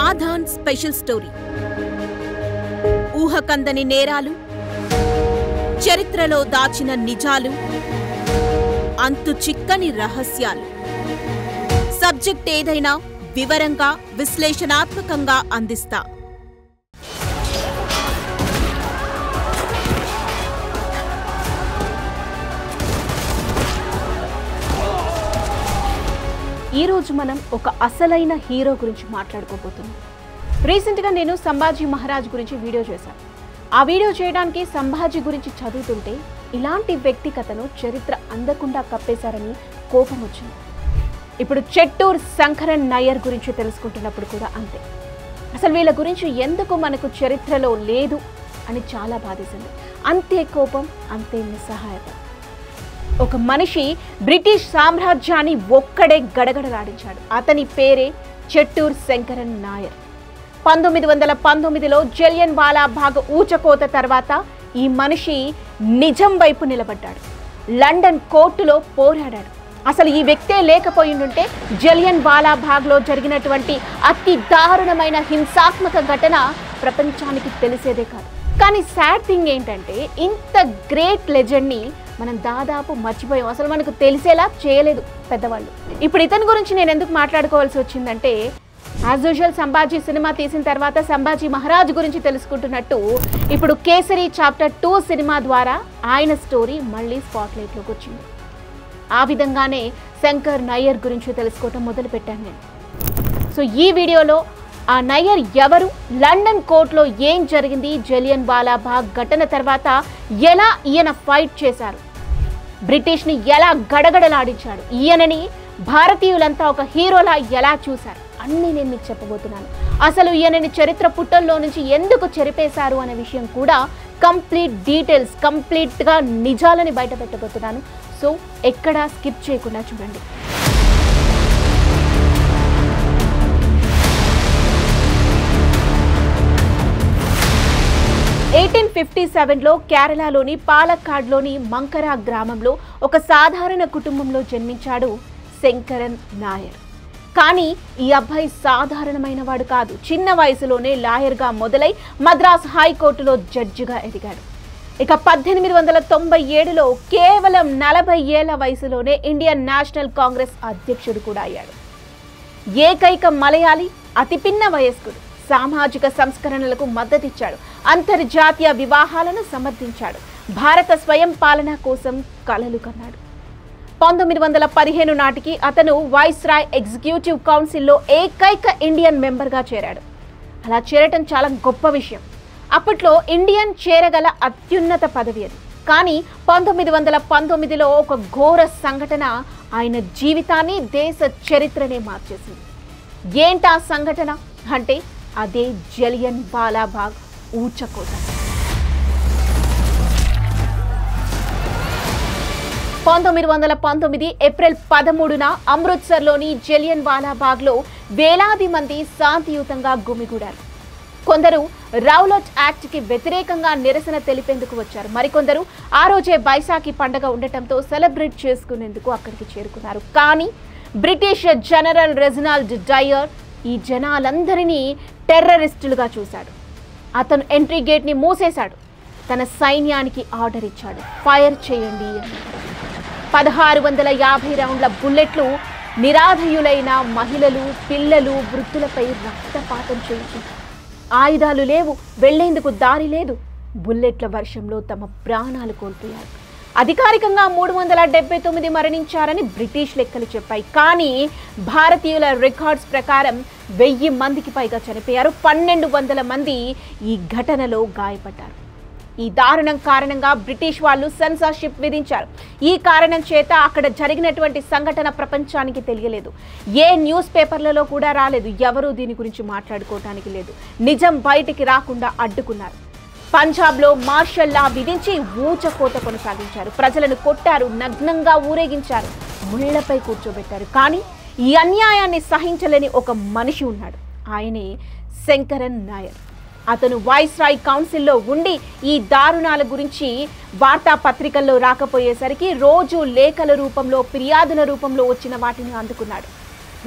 ఆధాన్ special story. ఊహకందని నేరాలు, చరిత్రలో దాచిన నిజాలు, అంతు చిక్కని రహస్యాలు. సబ్జెక్ట్ ఏదైనా వివరంగా, విశ్లేషణాత్మకంగా అందిస్తా. ఈరోజు మనం ఒక అసలైన హీరో గురించి మాట్లాడుకోబోతున్నాం. రీసెంట్గా నేను సంభాజీ మహారాజ్ గురించి వీడియో చేశాను. ఆ వీడియో చేయడానికి సంభాజీ గురించి చదువుతుంటే ఇలాంటి వ్యక్తి కథను చరిత్ర అందకుండా కప్పేశారని కోపం వచ్చింది. ఇప్పుడు చెట్టూర్ శంకరన్ నాయర్ గురించి తెలుసుకుంటున్నప్పుడు కూడా అంతే. అసలు వీళ్ళ గురించి ఎందుకు మనకు చరిత్రలో లేదు అని చాలా బాధేసింది. అంతే కోపం, అంతే నిస్సహాయత. ఒక మనిషి బ్రిటిష్ సామ్రాజ్యాన్ని ఒక్కడే గడగడలాడించాడు. అతని పేరే చెట్టూర్ శంకరన్ నాయర్. 1919లో జలియన్ వాలా బాగ్ ఊచకోత తర్వాత ఈ మనిషి నిజం వైపు నిలబడ్డాడు. లండన్ కోర్టులో పోరాడాడు. అసలు ఈ వ్యక్తే లేకపోయిండుంటే జలియన్ వాలా బాగ్లో జరిగినటువంటి అతి దారుణమైన హింసాత్మక ఘటన ప్రపంచానికి తెలిసేదే కాదు. కానీ సాడ్ థింగ్ ఏంటంటే ఇంత గ్రేట్ లెజెండ్ని మనం దాదాపు మర్చిపోయాం. అసలు మనకు తెలిసేలా చేయలేదు పెద్దవాళ్ళు. ఇప్పుడు ఇతని గురించి నేను ఎందుకు మాట్లాడుకోవాల్సి వచ్చిందంటే, యాజ్ యూజువల్ సంభాజీ సినిమా తీసిన తర్వాత సంభాజీ మహారాజ్ గురించి తెలుసుకుంటున్నట్టు ఇప్పుడు కేసరి చాప్టర్ 2 సినిమా ద్వారా ఆయన స్టోరీ మళ్ళీ స్పాట్లైట్లోకి వచ్చింది. ఆ విధంగానే శంకర్ నాయర్ గురించి తెలుసుకోవటం మొదలుపెట్టాను నేను. సో ఈ వీడియోలో ఆ నాయర్ ఎవరు, లండన్ కోర్టులో ఏం జరిగింది, జలియన్ వాలా బాగ్ ఘటన తర్వాత ఎలా ఈయన ఫైట్ చేశారు, బ్రిటిష్ని ఎలా గడగడలాడించాడు, ఈయనని భారతీయులంతా ఒక హీరోలా ఎలా చూశారు, అన్నీ నేను మీకు చెప్పబోతున్నాను. అసలు ఈయనని చరిత్ర పుట్టల్లో నుంచి ఎందుకు చెరిపేశారు అనే విషయం కూడా కంప్లీట్ డీటెయిల్స్, కంప్లీట్గా నిజాలని బయట పెట్టబోతున్నాను. సో ఎక్కడా స్కిప్ చేయకుండా చూడండి. 1857లో కేరళలోని పాలక్కాడ్లోని మంకరా గ్రామంలో ఒక సాధారణ కుటుంబంలో జన్మించాడు శంకరన్ నాయర్. కానీ ఈ అబ్బాయి సాధారణమైన వాడు కాదు. చిన్న వయసులోనే లాయర్గా మొదలై మద్రాస్ హైకోర్టులో జడ్జిగా ఎదిగాడు. ఇక 1897లో కేవలం 40 ఏళ్ల వయసులోనే ఇండియన్ నేషనల్ కాంగ్రెస్ అధ్యక్షుడు కూడా అయ్యాడు. ఏకైక మలయాళీ, అతి పిన్న వయస్కుడు. సామాజిక సంస్కరణలకు మద్దతిచ్చాడు. అంతర్జాతీయ వివాహాలను సమర్థించాడు. భారత స్వయం పాలన కోసం కలలు కన్నాడు. 1915 నాటికి అతను వైస్రాయ్ ఎగ్జిక్యూటివ్ కౌన్సిల్లో ఏకైక ఇండియన్ మెంబర్గా చేరాడు. అలా చేరటం చాలా గొప్ప విషయం. అప్పట్లో ఇండియన్ చేరగల అత్యున్నత పదవి అది. కానీ 1919లో ఒక ఘోర సంఘటన ఆయన జీవితాన్ని, దేశ చరిత్రనే మార్చేసింది. ఏంటా సంఘటన అంటే అదే జలియన్ వాలా బాగ్ ఊచకోత. 1919 ఏప్రిల్ 13న అమృత్సర్లోని జలియన్ వాలా బాగ్లో వేలాది మంది శాంతియుతంగా గుమిగూడారు. కొందరు రౌలట్ యాక్ట్కి వ్యతిరేకంగా నిరసన తెలిపేందుకు వచ్చారు. మరికొందరు ఆ రోజే బైసాఖి పండుగ ఉండటంతో సెలబ్రేట్ చేసుకునేందుకు అక్కడికి చేరుకున్నారు. కానీ బ్రిటిష్ జనరల్ రెజినాల్డ్ డయర్ ఈ జనాలందరినీ టెర్రరిస్టులుగా చూశాడు. అతను ఎంట్రీ గేట్ని మూసేశాడు. తన సైన్యానికి ఆర్డర్ ఇచ్చాడు, ఫైర్ చేయండి అని. 1650 రౌండ్ల బుల్లెట్లు నిరాధయులైన మహిళలు, పిల్లలు, వృద్ధులపై రక్తపాతం చేయించారు. ఆయుధాలు లేవు, వెళ్లేందుకు దారి లేదు. బుల్లెట్ల వర్షంలో తమ ప్రాణాలు కోల్పోయారు. అధికారికంగా 379 మరణించారని బ్రిటిష్ లెక్కలు చెప్పాయి. కానీ భారతీయుల రికార్డ్స్ ప్రకారం 1000 మందికి పైగా చనిపోయారు. 1200 మంది ఈ ఘటనలో గాయపడ్డారు. ఈ దారుణం కారణంగా బ్రిటిష్ వాళ్ళు సెన్సార్షిప్ విధించారు. ఈ కారణం చేత అక్కడ జరిగినటువంటి సంఘటన ప్రపంచానికి తెలియలేదు. ఏ న్యూస్ పేపర్లలో కూడా రాలేదు. ఎవరూ దీని గురించి మాట్లాడుకోవటానికి లేదు. నిజం బయటికి రాకుండా అడ్డుకున్నారు. పంజాబ్లో మార్షల్ లా విధించి ఊచకోత కొనసాగించారు. ప్రజలను కొట్టారు, నగ్నంగా ఊరేగించారు, ముళ్లపై కూర్చోబెట్టారు. కానీ ఈ అన్యాయాన్ని సహించలేని ఒక మనిషి ఉన్నాడు. ఆయనే శంకరన్ నాయర్. అతను వైస్రాయ్ కౌన్సిల్లో ఉండి ఈ దారుణాల గురించి వార్తాపత్రికల్లో రాకపోయేసరికి రోజు లేఖల రూపంలో, ఫిర్యాదుల రూపంలో వచ్చిన వాటిని అందుకున్నాడు.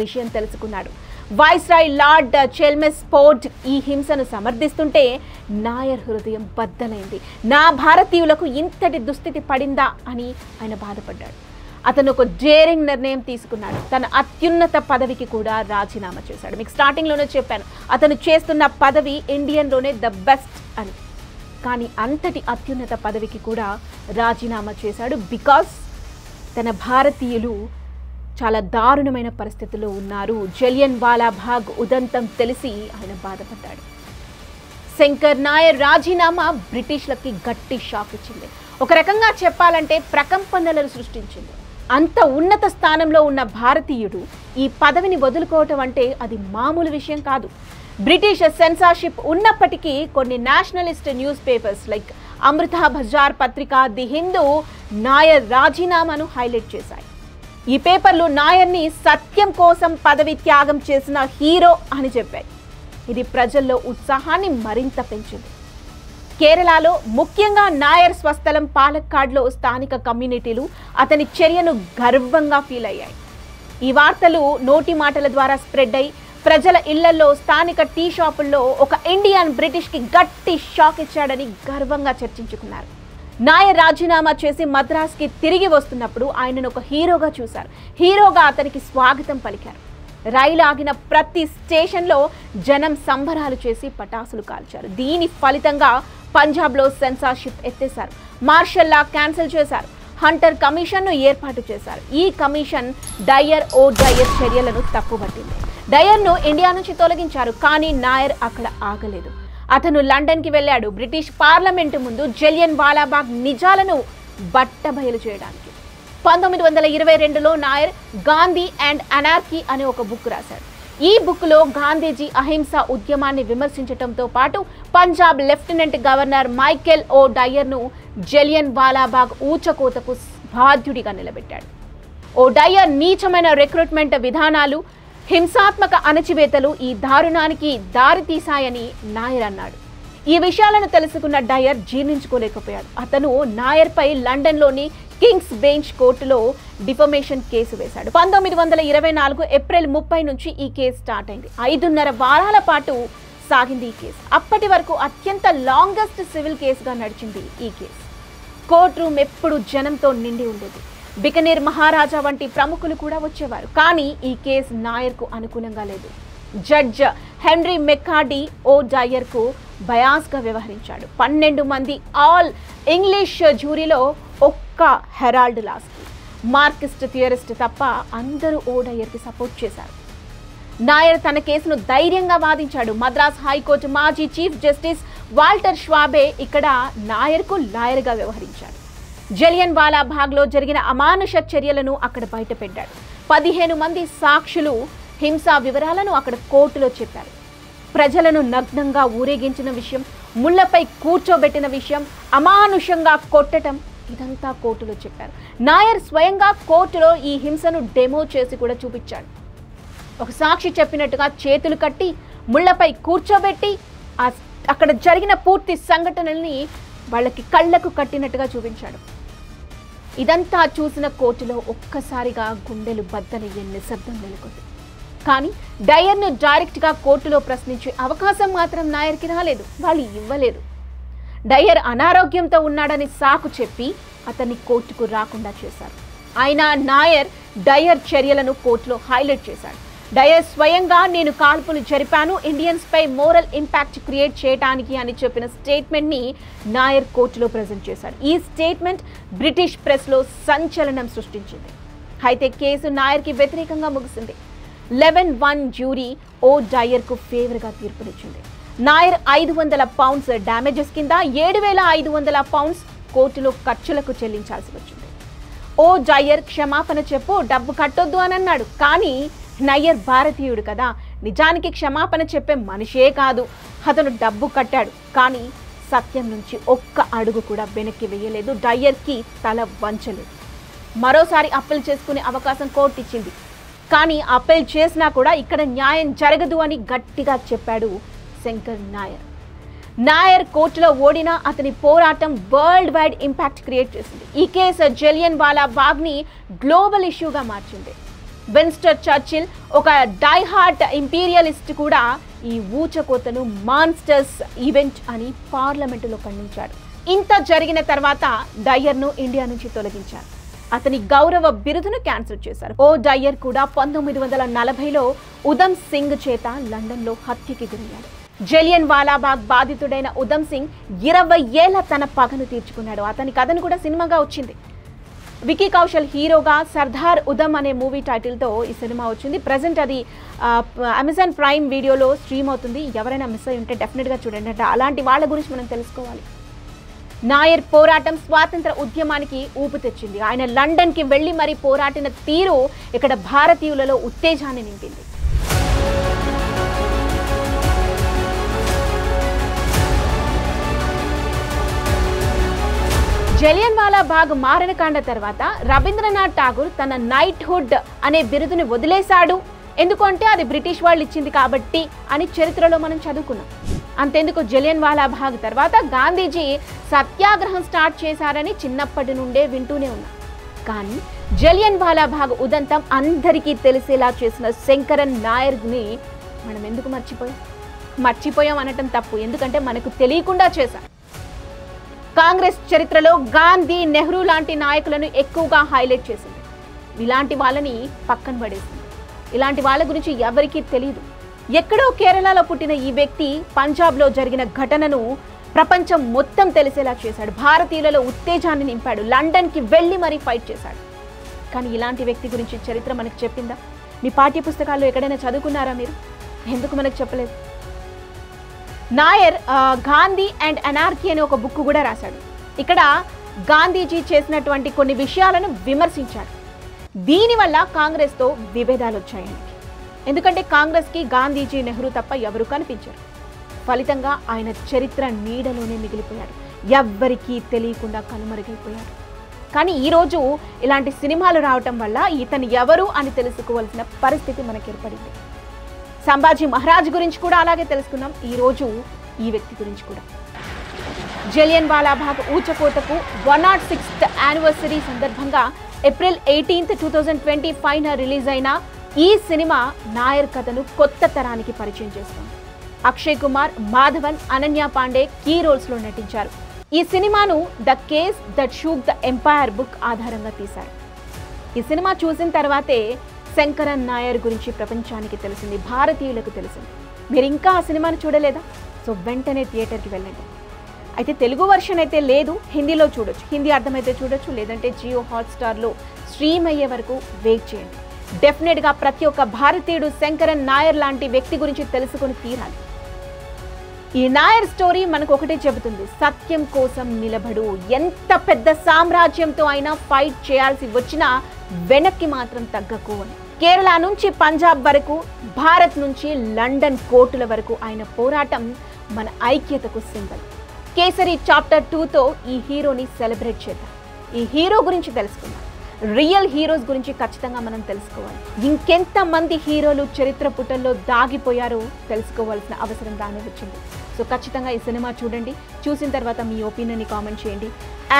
విషయం తెలుసుకున్నాడు. వైస్రాయ్ లార్డ్ చెల్మెస్ఫోర్డ్ ఈ హింసను సమర్థిస్తుంటే నాయర్ హృదయం బద్దలైంది. నా భారతీయులకు ఇంతటి దుస్థితి పడిందా అని ఆయన బాధపడ్డాడు. అతను ఒక డేరింగ్ నిర్ణయం తీసుకున్నాడు. తన అత్యున్నత పదవికి కూడా రాజీనామా చేశాడు. మీకు స్టార్టింగ్లోనే చెప్పాను, అతను చేస్తున్న పదవి ఇండియన్లోనే ద బెస్ట్ అని. కానీ అంతటి అత్యున్నత పదవికి కూడా రాజీనామా చేశాడు. బికాస్ తన భారతీయులు చాలా దారుణమైన పరిస్థితుల్లో ఉన్నారు. జలియన్ వాలా బాగ్ ఉదంతం తెలిసి ఆయన బాధపడ్డాడు. శంకర్ నాయర్ రాజీనామా బ్రిటిష్లకి గట్టి షాక్ ఇచ్చింది. ఒక రకంగా చెప్పాలంటే ప్రకంపనలను సృష్టించింది. అంత ఉన్నత స్థానంలో ఉన్న భారతీయుడు ఈ పదవిని వదులుకోవటం అంటే అది మామూలు విషయం కాదు. బ్రిటిష్ సెన్సార్షిప్ ఉన్నప్పటికీ కొన్ని nationalist news papers like Amrita Bazar Patrika, the Hindu Nair రాజీనామాను హైలైట్ చేశాయి. ఈ పేపర్లు నాయర్ని సత్యం కోసం పదవి త్యాగం చేసిన హీరో అని చెప్పాయి. ఇది ప్రజల్లో ఉత్సాహాన్ని మరింత పెంచింది. కేరళలో ముఖ్యంగా నాయర్ స్వస్థలం పాలక్కాడ్లో స్థానిక కమ్యూనిటీలు అతని చర్యను గర్వంగా ఫీల్ అయ్యాయి. ఈ వార్తలు నోటి మాటల ద్వారా స్ప్రెడ్ అయి ప్రజల ఇళ్లలో, స్థానిక టీ షాపుల్లో ఒక ఇండియన్ బ్రిటిష్కి గట్టి షాక్ ఇచ్చాడని గర్వంగా చర్చించుకున్నారు. నాయర్ రాజీనామా చేసి మద్రాస్కి తిరిగి వస్తున్నప్పుడు ఆయనను ఒక హీరోగా చూశారు. హీరోగా అతనికి స్వాగతం పలికారు. రైలు ఆగిన ప్రతి స్టేషన్లో జనం సంబరాలు చేసి పటాసులు కాల్చారు. దీని ఫలితంగా పంజాబ్లో సెన్సార్షిప్ ఎత్తేశారు. మార్షల్ లా క్యాన్సిల్ చేశారు. హంటర్ కమిషన్ను ఏర్పాటు చేశారు. ఈ కమిషన్ డయర్ చర్యలను తప్పుపట్టింది. డయర్ను ఇండియా నుంచి తొలగించారు. కానీ నాయర్ అక్కడ ఆగలేదు. అతను లండన్కి వెళ్ళాడు. బ్రిటిష్ పార్లమెంటు ముందు జలియన్ వాలా బాగ్ నిజాలను బట్టబయలు చేయడానికి. 1922లో నాయర్ గాంధీ అండ్ అనార్కీ అనే ఒక బుక్ రాశాడు. ఈ బుక్లో గాంధీజీ అహింస ఉద్యమాన్ని విమర్శించడంతో పాటు పంజాబ్ లెఫ్టినెంట్ గవర్నర్ మైకేల్ ఓ డయర్ను జలియన్ వాలా బాగ్ ఊచకోతకు బాధ్యుడిగా నిలబెట్టాడు. ఓ డయర్ నీచమైన రిక్రూట్మెంట్ విధానాలు, హింసాత్మక అణచివేతలు ఈ దారుణానికి దారితీశాయని నాయర్ అన్నాడు. ఈ విషయాలను తెలుసుకున్న డయర్ జీర్ణించుకోలేకపోయాడు. అతను నాయర్పై లండన్లోని కింగ్స్ బెంచ్ కోర్టులో డిఫమేషన్ కేసు వేశాడు. 1924 ఏప్రిల్ 30 నుంచి ఈ కేసు స్టార్ట్ అయింది. 5.5 వారాల పాటు సాగింది ఈ కేసు. అప్పటి వరకు అత్యంత లాంగెస్ట్ సివిల్ కేసుగా నడిచింది ఈ కేసు. కోర్టు రూమ్ ఎప్పుడు జనంతో నిండి ఉండేది. బికనీర్ మహారాజా వంటి ప్రముఖులు కూడా వచ్చేవారు. కానీ ఈ కేసు నాయర్కు అనుకూలంగా లేదు. జడ్జ్ హెన్రీ మెక్కార్డీ ఓ డయర్కు బయాస్గా వ్యవహరించాడు. 12 మంది ఆల్ ఇంగ్లీష్ జ్యూరీలో ఒక్క హెరాల్డ్ లాస్కీ, మార్క్సిస్ట్ థియరిస్ట్ తప్ప అందరూ ఓ డయర్కి సపోర్ట్ చేశారు. నాయర్ తన కేసును ధైర్యంగా వాదించాడు. మద్రాస్ హైకోర్టు మాజీ చీఫ్ జస్టిస్ వాల్టర్ ష్వాబే ఇక్కడ నాయర్కు లాయర్గా వ్యవహరించాడు. జలియన్ వాలా బాగ్లో జరిగిన అమానుష చర్యలను అక్కడ బయటపెట్టాడు. 15 మంది సాక్షులు హింసా వివరాలను అక్కడ కోర్టులో చెప్పారు. ప్రజలను నగ్నంగా ఊరేగించిన విషయం, ముళ్లపై కూర్చోబెట్టిన విషయం, అమానుషంగా కొట్టడం, ఇదంతా కోర్టులో చెప్పారు. నాయర్ స్వయంగా కోర్టులో ఈ హింసను డెమో చేసి కూడా చూపించాడు. ఒక సాక్షి చెప్పినట్టుగా చేతులు కట్టి ముళ్లపై కూర్చోబెట్టి అక్కడ జరిగిన పూర్తి సంఘటనల్ని వాళ్ళకి కళ్ళకు కట్టినట్టుగా చూపించాడు. ఇదంతా చూసిన కోర్టులో ఒక్కసారిగా గుండెలు బద్దలయ్యే నిశ్శబ్దం నెలకొంది. కానీ డయర్ను డైరెక్ట్గా కోర్టులో ప్రశ్నించే అవకాశం మాత్రం నాయర్కి రాలేదు. వాళ్ళు ఇవ్వలేదు. డయర్ అనారోగ్యంతో ఉన్నాడని సాకు చెప్పి అతన్ని కోర్టుకు రాకుండా చేశారు. అయినా నాయర్ డయర్ చర్యలను కోర్టులో హైలైట్ చేశాడు. డయర్ స్వయంగా నేను కాల్పులు జరిపాను, ఇండియన్స్పై మోరల్ ఇంపాక్ట్ క్రియేట్ చేయడానికి అని చెప్పిన స్టేట్మెంట్ని నాయర్ కోర్టులో ప్రజెంట్ చేశారు. ఈ స్టేట్మెంట్ బ్రిటిష్ ప్రెస్లో సంచలనం సృష్టించింది. అయితే కేసు నాయర్కి వ్యతిరేకంగా ముగిసింది. 11-1 జ్యూరీ ఓ డయర్కు ఫేవర్గా తీర్పునిచ్చింది. నాయర్ 500 పౌండ్స్ డ్యామేజెస్ కింద 7,500 పౌండ్స్ కోర్టులో ఖర్చులకు చెల్లించాల్సి వచ్చింది. ఓ డయర్ క్షమాపణ చెప్పు, డబ్బు కట్టొద్దు అని అన్నాడు. కానీ నాయర్ భారతీయుడు కదా, నిజానికి క్షమాపణ చెప్పే మనిషే కాదు. అతను డబ్బు కట్టాడు, కానీ సత్యం నుంచి ఒక్క అడుగు కూడా వెనక్కి వేయలేదు. డయర్కి తల వంచలేదు. మరోసారి అప్పీల్ చేసుకునే అవకాశం కోర్టు ఇచ్చింది. కానీ అప్పీల్ చేసినా కూడా ఇక్కడ న్యాయం జరగదు అని గట్టిగా చెప్పాడు శంకర్ నాయర్. నాయర్ కోర్టులో ఓడినా అతని పోరాటం వరల్డ్ వైడ్ ఇంపాక్ట్ క్రియేట్ చేసింది. ఈ కేసు జలియన్ వాలా బాగ్ని గ్లోబల్ ఇష్యూగా మార్చింది. విన్స్టన్ చర్చిల్, ఒక డైహార్ట్ ఇంపీరియలిస్ట్ కూడా ఈ ఊచకోతను మాన్స్టర్స్ ఈవెంట్ అని పార్లమెంటులో ఖండించాడు. ఇంత జరిగిన తర్వాత డయ్యర్ను ఇండియా నుంచి తొలగించారు. అతని గౌరవ బిరుదును క్యాన్సిల్ చేశారు. ఓ డయ్యర్ కూడా 1940లో ఉధమ్ సింగ్ చేత లండన్లో హత్యకి గురయ్యాడు. జలియన్ వాలాబాగ్ బాధితుడైన ఉధమ్ సింగ్ 20 ఏళ్ల తన పగను తీర్చుకున్నాడు. అతని కథను కూడా సినిమాగా వచ్చింది. వికీ కౌశల్ హీరోగా సర్దార్ ఉధమ్ అనే మూవీ టైటిల్తో ఈ సినిమా వచ్చింది. ప్రజెంట్ అది అమెజాన్ ప్రైమ్ వీడియోలో స్ట్రీమ్ అవుతుంది. ఎవరైనా మిస్ అయి ఉంటే డెఫినెట్గా చూడండి. అంటే అలాంటి వాళ్ళ గురించి మనం తెలుసుకోవాలి. నాయర్ పోరాటం స్వాతంత్ర ఉద్యమానికి ఊపు తెచ్చింది. ఆయన లండన్కి వెళ్ళి మరీ పోరాటిన తీరు ఇక్కడ భారతీయులలో ఉత్తేజాన్ని నింపింది. జలియన్ వాలాబాగ్ మారణకాండ తర్వాత రవీంద్రనాథ్ ఠాగూర్ తన నైట్హుడ్ అనే బిరుదుని వదిలేశాడు. ఎందుకంటే అది బ్రిటిష్ వాళ్ళు ఇచ్చింది కాబట్టి అని చరిత్రలో మనం చదువుకున్నాం. అంతెందుకు, జలియన్ వాలాబాగ్ తర్వాత గాంధీజీ సత్యాగ్రహం స్టార్ట్ చేశారని చిన్నప్పటి నుండే వింటూనే ఉన్నాం. కానీ జలియన్ వాలాబాగ్ ఉదంతం అందరికీ తెలిసేలా చేసిన శంకరన్ నాయర్ని మనం ఎందుకు మర్చిపోయాం అనటం తప్పు. ఎందుకంటే మనకు తెలియకుండా చేశారు. కాంగ్రెస్ చరిత్రలో గాంధీ, నెహ్రూ లాంటి నాయకులను ఎక్కువగా హైలైట్ చేసింది. ఇలాంటి వాళ్ళని పక్కన పడేసింది. ఇలాంటి వాళ్ళ గురించి ఎవరికీ తెలియదు. ఎక్కడో కేరళలో పుట్టిన ఈ వ్యక్తి పంజాబ్లో జరిగిన ఘటనను ప్రపంచం మొత్తం తెలిసేలా చేశాడు. భారతీయులలో ఉత్తేజాన్ని నింపాడు. లండన్కి వెళ్ళి మరీ ఫైట్ చేశాడు. కానీ ఇలాంటి వ్యక్తి గురించి చరిత్ర మనకు చెప్పిందా? మీ పాఠ్య పుస్తకాల్లో ఎక్కడైనా చదువుకున్నారా మీరు? ఎందుకు మనకు చెప్పలేదు? నాయర్ గాంధీ అండ్ అనార్కీ అనే ఒక బుక్ కూడా రాశాడు. ఇక్కడ గాంధీజీ చేసినటువంటి కొన్ని విషయాలను విమర్శించాడు. దీనివల్ల కాంగ్రెస్తో విభేదాలు వచ్చాయి. ఎందుకంటే కాంగ్రెస్కి గాంధీజీ, నెహ్రూ తప్ప ఎవరు కనిపించారు. ఫలితంగా ఆయన చరిత్ర నీడలోనే మిగిలిపోయాడు. ఎవ్వరికీ తెలియకుండా కనుమరుగైపోయాడు. కానీ ఈరోజు ఇలాంటి సినిమాలు రావటం వల్ల ఇతను ఎవరు అని తెలుసుకోవాల్సిన పరిస్థితి మనకు ఏర్పడింది. సంభాజీ మహారాజ్ గురించి కూడా అలాగే తెలుసుకున్నాం. ఈరోజు ఈ వ్యక్తి గురించి కూడా. జలియన్ వాలాబాగ్ ఊచకోతకు 106th యానివర్సరీ సందర్భంగా ఏప్రిల్ 18, 2025 రిలీజ్ అయిన ఈ సినిమా నాయర్ కథను కొత్త తరానికి పరిచయం చేస్తుంది. అక్షయ్ కుమార్, మాధవన్, అనన్య పాండే కీ రోల్స్లో నటించారు. ఈ సినిమాను the case that shook the umpire book ఆధారంగా తీశారు. ఈ సినిమా చూసిన తర్వాతే శంకరన్ నాయర్ గురించి ప్రపంచానికి తెలిసింది, భారతీయులకు తెలిసింది. మీరు ఇంకా ఆ సినిమాను చూడలేదా? సో వెంటనే థియేటర్కి వెళ్ళండి. అయితే తెలుగు వర్షన్ అయితే లేదు, హిందీలో చూడొచ్చు. హిందీ అర్థమైతే చూడొచ్చు, లేదంటే జియో హాట్స్టార్లో స్ట్రీమ్ అయ్యే వరకు వెయిట్ చేయండి. డెఫినెట్గా ప్రతి ఒక్క భారతీయుడు శంకరన్ నాయర్ లాంటి వ్యక్తి గురించి తెలుసుకొని తీరాలి. ఈ నాయర్ స్టోరీ మనకు ఒకటే చెబుతుంది, సత్యం కోసం నిలబడు. ఎంత పెద్ద సామ్రాజ్యంతో అయినా ఫైట్ చేయాల్సి వచ్చినా వెనక్కి మాత్రం తగ్గకు అని. కేరళ నుంచి పంజాబ్ వరకు, భారత్ నుంచి లండన్ కోర్టుల వరకు ఆయన పోరాటం మన ఐక్యతకు సింబల్. కేసరి చాప్టర్ 2తో ఈ హీరోని సెలబ్రేట్ చేద్దాం. ఈ హీరో గురించి తెలుసుకుందాం. రియల్ హీరోస్ గురించి ఖచ్చితంగా మనం తెలుసుకోవాలి. ఇంకెంతమంది హీరోలు చరిత్ర పుటల్లో దాగిపోయారో తెలుసుకోవాల్సిన అవసరం రానే వచ్చింది. సో ఖచ్చితంగా ఈ సినిమా చూడండి. చూసిన తర్వాత మీ ఒపీనియన్ని కామెంట్ చేయండి.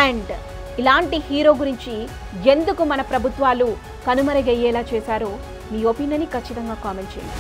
అండ్ ఇలాంటి హీరో గురించి ఎందుకు మన ప్రభుత్వాలు కనుమరుగయ్యేలా చేశారో మీ ఒపీనియన్ని ఖచ్చితంగా కామెంట్ చేయండి.